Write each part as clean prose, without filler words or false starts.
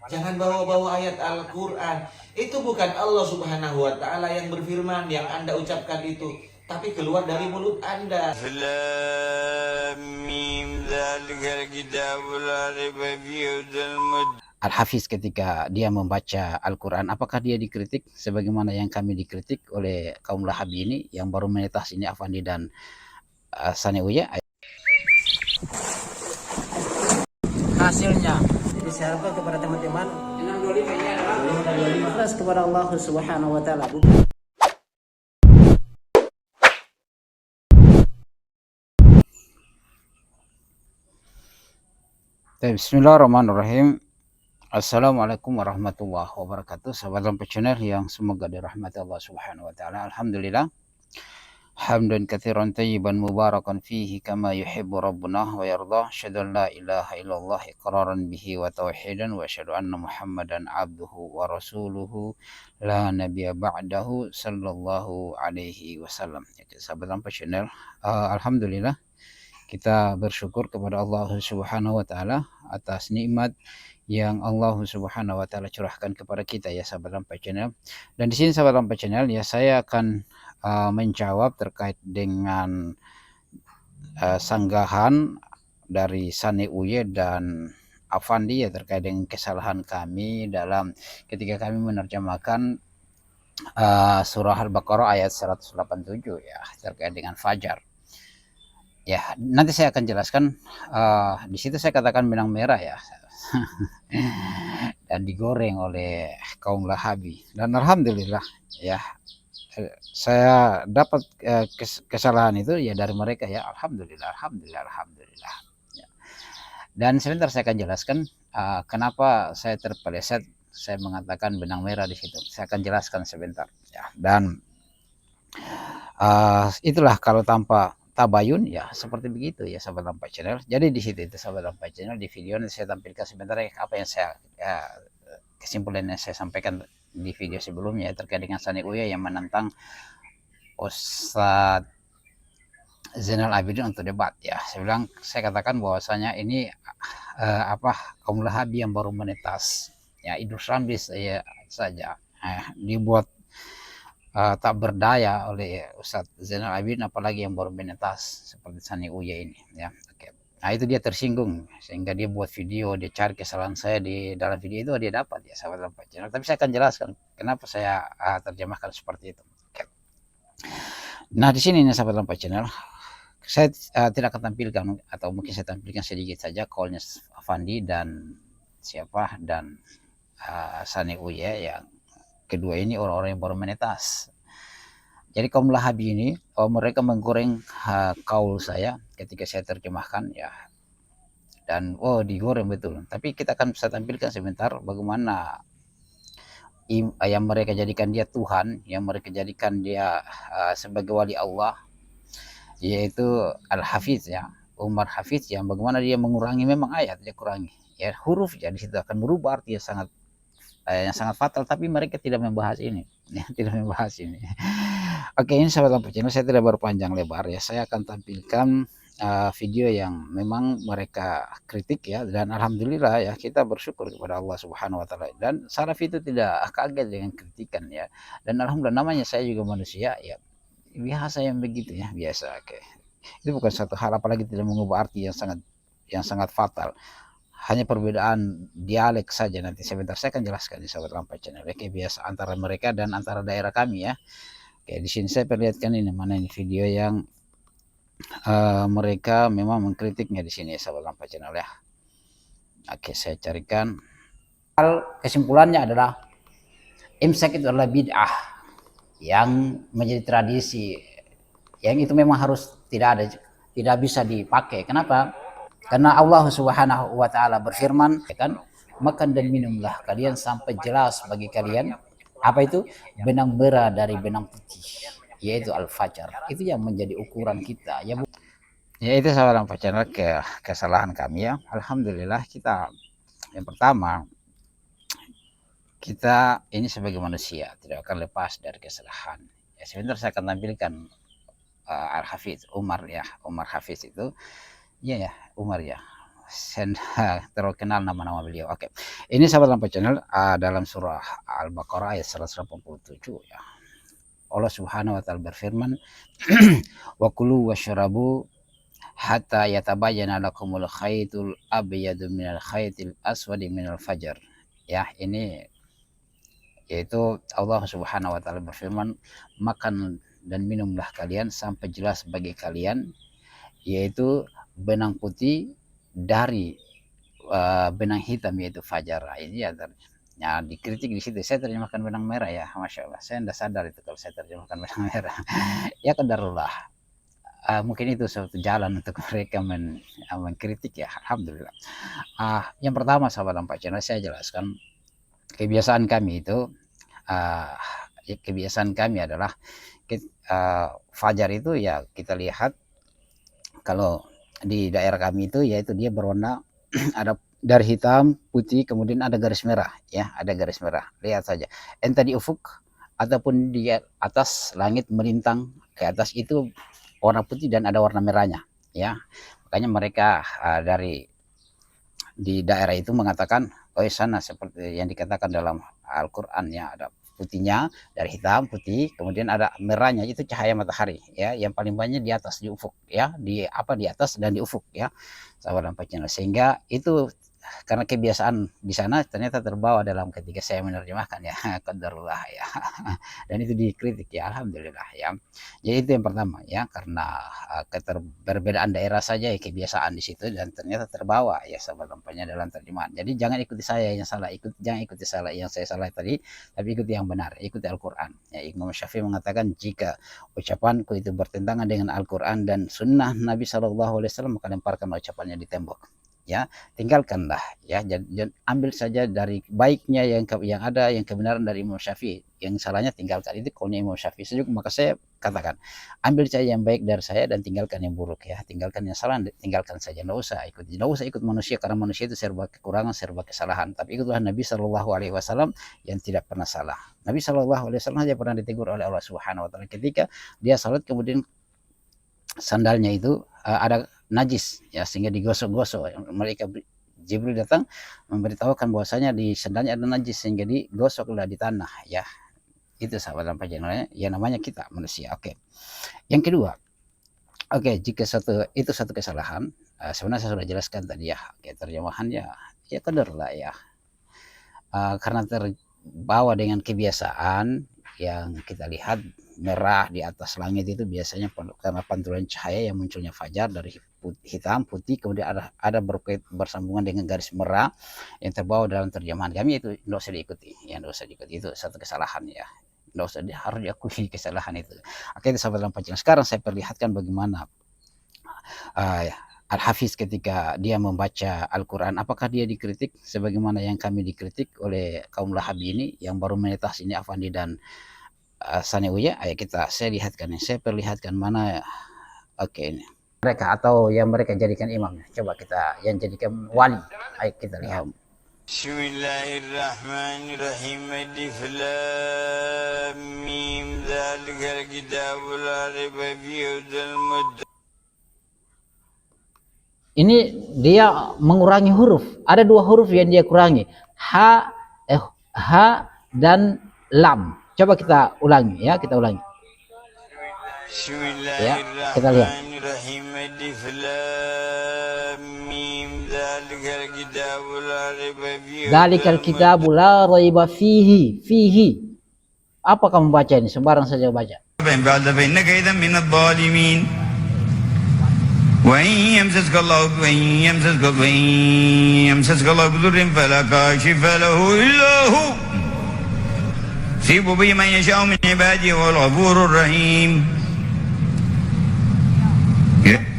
Jangan bawa-bawa ayat Al-Quran. Itu bukan Allah Subhanahu wa Ta'ala yang berfirman, yang Anda ucapkan itu, tapi keluar dari mulut Anda. Al-Hafiz ketika dia membaca Al-Quran, apakah dia dikritik sebagaimana yang kami dikritik oleh kaum Lahabi ini yang baru menetas ini, Afandi dan Sani Uya? Hasilnya jadi saya harapkan kepada teman-teman 625 ini adalah ikhlas kepada Allah Subhanahu wa taala. Bismillahirrahmanirrahim. Assalamualaikum warahmatullahi wabarakatuh. Sahabat Lampu Channel yang semoga dirahmati Allah Subhanahu wa taala. Alhamdulillah. Hamdan katsiran tayyiban mubarakan fihi kama yuhibbu rabbuna wa yarda. Asyhadu an la ilaha illallah iqraran bihi wa tauhidan wa asyhadu anna Muhammadan abduhu wa rasuluhu la nabiyya ba'dahu sallallahu alaihi wasallam. Sahabat Lampu Channel, alhamdulillah kita bersyukur kepada Allah Subhanahu wa taala atas nikmat yang Allah Subhanahu wa taala curahkan kepada kita ya sahabat Lampai Channel. Dan di sini sahabat Lampai Channel ya saya akan menjawab terkait dengan sanggahan dari Sani Uye dan Afandi ya terkait dengan kesalahan kami dalam ketika kami menerjemahkan surah Al-Baqarah ayat 187 ya terkait dengan fajar. Ya, nanti saya akan jelaskan. Di situ saya katakan benang merah ya. Dan digoreng oleh kaum Lahabi. Dan alhamdulillah ya saya dapat kesalahan itu ya dari mereka ya. Alhamdulillah. Ya. Dan sebentar saya akan jelaskan kenapa saya terpeleset saya mengatakan benang merah di situ. Saya akan jelaskan sebentar ya. Dan itulah kalau tanpa tabayun ya seperti begitu ya sahabat Lampai Channel. Jadi di situ itu sahabat Lampai Channel di video ini saya tampilkan sebentar ya apa yang saya kesimpulan yang saya sampaikan di video sebelumnya ya, terkait dengan Sani Uya yang menantang Ustadz Zainal Abidin untuk debat ya. Saya katakan bahwasanya ini kaum Lahabi yang baru menetas ya, Idrus Ramli saja dibuat tak berdaya oleh Ustadz Zainal Abidin, apalagi yang baru menetas seperti Sani Uya ini ya. Oke. Nah itu dia tersinggung sehingga dia buat video, dia cari kesalahan saya di dalam video itu, dia dapat ya sahabat Lampai Channel. Tapi saya akan jelaskan kenapa saya terjemahkan seperti itu. Oke. Nah di sini nih sahabat Lampai Channel, saya tidak akan tampilkan atau mungkin saya tampilkan sedikit saja callnya Afandi dan Sani Uya yang kedua ini orang-orang yang baru menetas. Jadi kaum Lahabi ini mereka menggoreng kaul saya ketika saya terjemahkan ya. Dan digoreng betul. Tapi kita akan bisa tampilkan sebentar bagaimana yang mereka jadikan dia Tuhan, yang mereka jadikan dia sebagai wali Allah, yaitu Al-Hafiz ya, Umar Hafiz, yang bagaimana dia mengurangi memang ayat, dia kurangi ya huruf ya, di situ akan berubah arti yang sangat fatal, tapi mereka tidak membahas ini ya, tidak membahas ini. Oke, ini sahabat Lampu Channel, saya tidak berpanjang lebar ya, saya akan tampilkan video yang memang mereka kritik ya, dan alhamdulillah ya kita bersyukur kepada Allah Subhanahu wa taala, dan salaf itu tidak kaget dengan kritikan ya, dan alhamdulillah namanya saya juga manusia ya, biasa yang begitu ya, biasa. Oke, itu bukan satu hal, apalagi tidak mengubah arti yang sangat fatal, hanya perbedaan dialek saja. Nanti sebentar saya akan jelaskan di sahabat Lampai Channel. Oke, biasa antara mereka dan antara daerah kami ya. Oke, di sini saya perlihatkan ini mana ini video yang mereka memang mengkritiknya di sini sahabat Lampai Channel ya. Oke, saya carikan. Kesimpulannya adalah imsak itu adalah bid'ah yang menjadi tradisi, yang itu memang harus tidak bisa dipakai. Kenapa? Karena Allah Subhanahu wa taala berfirman, kan, makan dan minumlah kalian sampai jelas bagi kalian apa itu benang merah dari benang putih, yaitu al-fajar. Itu yang menjadi ukuran kita ya. Ya itu sahabat Lampai Channel, kesalahan kami ya. Alhamdulillah kita yang pertama, kita ini sebagai manusia tidak akan lepas dari kesalahan. Ya, sebentar saya akan tampilkan Al-Hafiz Umar ya, Umar Hafiz itu. Iya ya, Umar ya. terkenal nama-nama beliau. Oke. Ini sahabat Lampa Channel dalam surah Al-Baqarah ayat 187 ya. Allah Subhanahu wa taala berfirman, "Wa kulu wasyrabu hatta yatabayyana lakumul khaytul abyadu minal khaytil aswadi minal fajr." Ya, ini yaitu Allah Subhanahu wa taala berfirman, makan dan minumlah kalian sampai jelas bagi kalian yaitu benang putih dari benang hitam yaitu fajar. Ini ya dikritik di situ. Saya terjemahkan benang merah ya, masya Allah. Saya tidak sadar itu kalau saya terjemahkan benang merah. Ya qadarullah. Mungkin itu suatu jalan untuk mereka mengkritik ya. Alhamdulillah. Yang pertama sahabat Lampa Channel, saya jelaskan kebiasaan kami itu. Kebiasaan kami adalah fajar itu ya kita lihat kalau di daerah kami itu yaitu dia berwarna ada dari hitam, putih, kemudian ada garis merah ya, ada garis merah. Lihat saja. Entah di ufuk ataupun di atas langit melintang ke atas itu warna putih dan ada warna merahnya ya. Makanya mereka dari di daerah itu mengatakan oh sana seperti yang dikatakan dalam Al-Qur'an ya, ada putihnya dari hitam putih kemudian ada merahnya itu cahaya matahari ya, yang paling banyak di atas di ufuk ya, di atas dan di ufuk ya sahabat Lampa Channel. Sehingga itu karena kebiasaan di sana ternyata terbawa dalam ketika saya menerjemahkan ya, qadarullah ya. Dan itu dikritik ya, alhamdulillah ya. Jadi itu yang pertama ya, karena keterbedaan daerah saja ya, kebiasaan di situ dan ternyata terbawa ya sahabat Lampanya dalam terjemahan. Jadi jangan ikuti saya yang salah, jangan ikuti salah yang saya salah tadi, tapi ikuti yang benar, ikuti Al-Qur'an. Ya, Imam Syafi'i mengatakan jika ucapanku itu bertentangan dengan Al-Qur'an dan sunnah Nabi SAW, maka lemparkan ucapannya di tembok. Ya, tinggalkanlah ya, ambil saja dari baiknya yang ada, yang kebenaran dari Imam Syafi'i, yang salahnya tinggalkan. Itu kaulnya Imam Syafi'i sejuk. Maka saya katakan ambil saja yang baik dari saya dan tinggalkan yang buruk ya, tinggalkan yang salah, tinggalkan saja, nggak usah ikut manusia, karena manusia itu serba kekurangan, serba kesalahan. Tapi ikutlah Nabi SAW yang tidak pernah salah. Nabi SAW saja pernah ditegur oleh Allah Subhanahu wa taala ketika dia salat kemudian sandalnya itu ada najis ya, sehingga digosok-gosok. Mereka Jibril datang memberitahukan bahwasanya di sandalnya ada najis sehingga digosoklah di tanah ya. Itu sahabat Lampa Channel ya, namanya kita manusia. Oke. Yang kedua, jika itu satu kesalahan, sebenarnya saya sudah jelaskan tadi ya, terjemahannya ya qadarullah ya. Karena terbawa dengan kebiasaan yang kita lihat merah di atas langit itu biasanya karena pantulan cahaya yang munculnya fajar dari hitam putih, kemudian ada bersambungan dengan garis merah yang terbawa dalam terjemahan kami, itu tidak usah diikuti ya, tidak usah diikuti. Itu satu kesalahan ya, tidak usah harus diakui kesalahan itu. Oke sahabat Lampa Channel, sekarang saya perlihatkan bagaimana Al-Hafiz ketika dia membaca Al-Quran, apakah dia dikritik sebagaimana yang kami dikritik oleh kaum Lahabi ini yang baru menetas ini, Afandi dan Saneuya. Ayo saya perlihatkan mana ini mereka atau yang mereka jadikan imam. Coba kita yang jadikan wali, ayo kita lihat. Bismillahirrahmanirrahim. Alif lam mim dzalikal kitabul la raiba fihi. Ini dia mengurangi huruf. Ada dua huruf yang dia kurangi, ha dan lam. Coba kita ulangi ya, kita ulangi. Ya, kita lihat. Dzalikal kitabul la raiba fihi. Fihi. Apa kamu baca ini? Sembarang saja baca. وإن يمسسك الله بضر فلا كاشف له إلا هو يصيب به من يشاء من عباده وهو الغفور الرحيم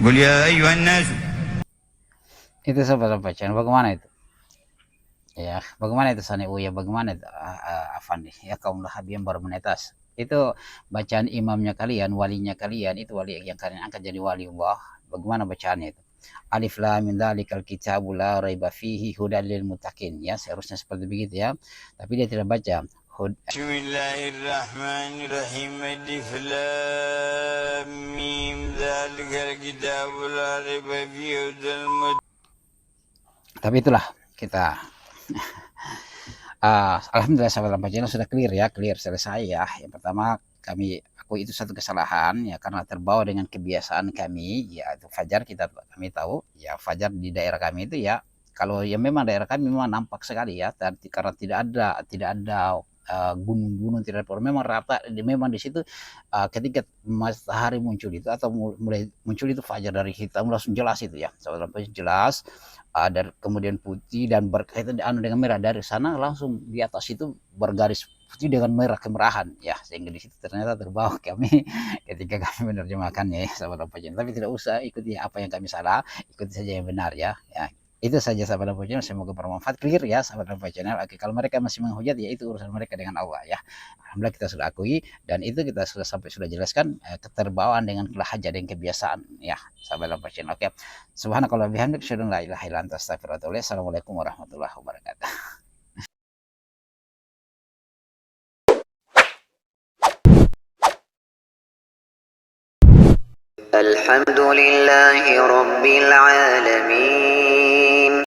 قل يا أيها الناس. Itu sahabat bacaan bagaimana itu? Ya, bagaimana itu Saneuya, bagaimana itu Afandi? Ya, kaum Lahabi yang baru menetas. Itu bacaan imamnya kalian, walinya kalian, itu wali yang kalian angkat jadi wali Allah. Bagaimana bacaannya itu? Alif lam mim dzalikal kitabul la raiba fihi hudal lil muttaqin. Ya, seharusnya seperti begitu ya. Tapi dia tidak baca Bismillahirrahmanirrahim. Alif lam mim dzalikal kitabul la raiba fihi hudal muttaqin. Tapi itulah kita alhamdulillah sahabat lampa channel sudah clear ya, clear selesai ya. Yang pertama aku itu satu kesalahan ya, karena terbawa dengan kebiasaan kami ya, itu fajar kami tahu ya, fajar di daerah kami itu ya, kalau yang memang daerah kami memang nampak sekali ya, karena tidak ada gunung-gunung, tidak ada, memang rata, memang di situ ketika matahari muncul itu atau mulai muncul itu fajar dari hitam langsung jelas itu ya, sahabat lampa jelas. Dan kemudian putih dan berkaitan dengan merah, dari sana langsung di atas itu bergaris putih dengan merah kemerahan ya, sehingga di situ ternyata terbawa kami ketika kami menerjemahkannya ya, sahabat lampa channel. Tapi tidak usah ikuti apa yang kami salah, ikuti saja yang benar ya. Itu saja sahabat lampa channel, semoga bermanfaat, clear ya sahabat lampa channel. Oke, kalau mereka masih menghujat ya itu urusan mereka dengan Allah ya. Alhamdulillah kita sudah akui, dan itu kita sudah jelaskan keterbawaan dengan lahaja dan kebiasaan ya sahabat lampa channel. Oke, subhanakallah bihamdik, asyhadu an la ilaha illa anta, astaghfiruka wa atubu ilaik. Assalamualaikum warahmatullahi wabarakatuh. الحمد لله رب العالمين